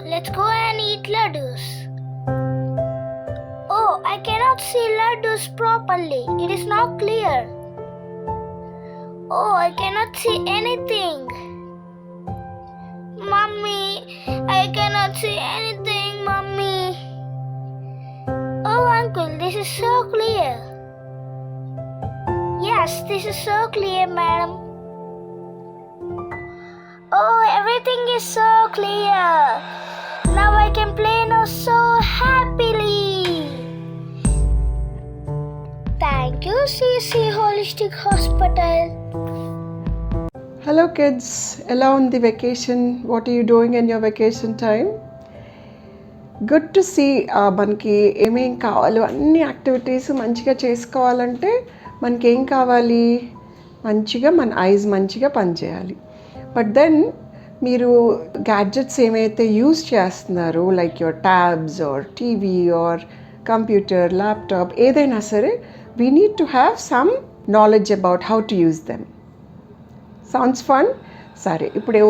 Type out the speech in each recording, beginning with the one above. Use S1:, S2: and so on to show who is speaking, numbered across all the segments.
S1: let's go and eat laddus. Oh, I cannot see laddus properly. It is not clear. Oh, I cannot see anything. Mummy, I cannot see anything, Mummy. Oh, Uncle, this is so clear. Yes, this is so clear, madam. Oh, everything is so clear. Now I can play now so happily. Thank you, CC Holistic Hospital.
S2: Hello kids, ఎలా ఉంది vacation? What are you doing in your vacation time? Good to see. మనకి ఏమేం కావాలో అన్ని activities మంచిగా చేసుకోవాలంటే మనకి ఏం కావాలి? మంచిగా మన ఐస్ మంచిగా పనిచేయాలి. బట్ దెన్ మీరు గ్యాడ్జెట్స్ ఏమైతే యూజ్ చేస్తున్నారో like your tabs or TV or computer, laptop, ఏదైనా సరే we need to have some knowledge about how to use them. Sounds fun. సరే, ఇప్పుడు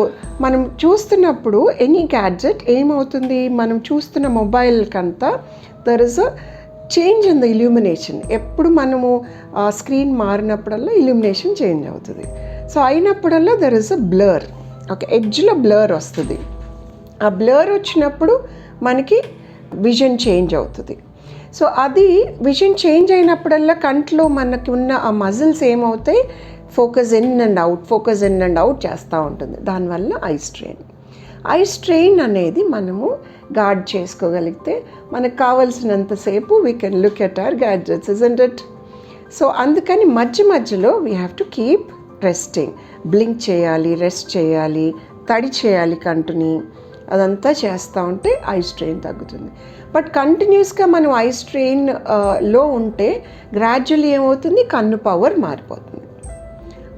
S2: మనం చూస్తున్నప్పుడు ఎనీ గ్యాడ్జెట్ ఏమవుతుంది? మనం చూస్తున్న మొబైల్కంతా there is a change in the illumination. ఎప్పుడు మనము స్క్రీన్ మారినప్పుడల్లా ఇల్యూమినేషన్ చేంజ్ అవుతుంది. సో అయినప్పుడల్లా దర్ ఇస్ అ బ్లర్, ఒక ఎడ్జ్లో బ్లర్ వస్తుంది. ఆ బ్లర్ వచ్చినప్పుడు మనకి విజన్ చేంజ్ అవుతుంది. సో అది విజన్ చేంజ్ అయినప్పుడల్లా కంట్లో మనకి ఉన్న ఆ మజిల్స్ ఏమవుతాయి? ఫోకస్ ఇన్ అండ్ అవుట్ చేస్తూ ఉంటుంది. దానివల్ల ఐ స్ట్రెయిన్ అనేది మనము గార్డ్ చేసుకోగలిగితే మనకు కావలసినంతసేపు we can look at our gadgets, isn't it? So అందుకని మధ్యలో we have to keep resting. Blink చేయాలి, రెస్ట్ చేయాలి, తడి చేయాలి కంటిని. అదంతా చేస్తూ ఉంటే ఐ స్ట్రెయిన్ తగ్గుతుంది. బట్ కంటిన్యూస్గా మనం ఐ స్ట్రెయిన్లో ఉంటే గ్రాడ్యువల్లీ ఏమవుతుంది? కన్ను పవర్ మారిపోతుంది.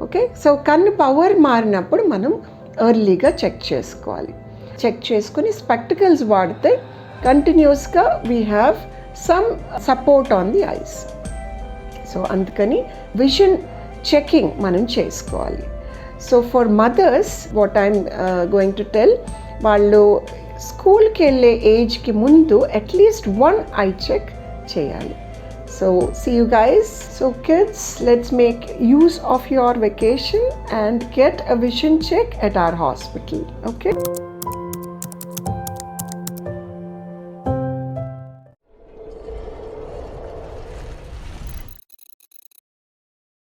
S2: ఓకే, సో కన్ను పవర్ మారినప్పుడు మనం ఎర్లీగా చెక్ చేసుకోవాలి. చెక్ చేసుకుని స్పెక్టికల్స్ వాడితే కంటిన్యూస్గా we have some support on the eyes. So అందుకని విజన్ చెకింగ్ మనం చేసుకోవాలి. So for mothers what I'm going to tell, వాళ్ళు స్కూల్కి వెళ్ళే ఏజ్కి ముందు అట్లీస్ట్ 1 ఐ చెక్ చేయాలి. So see you guys. So kids, let's make use of your vacation and get a vision check at our hospital. Okay?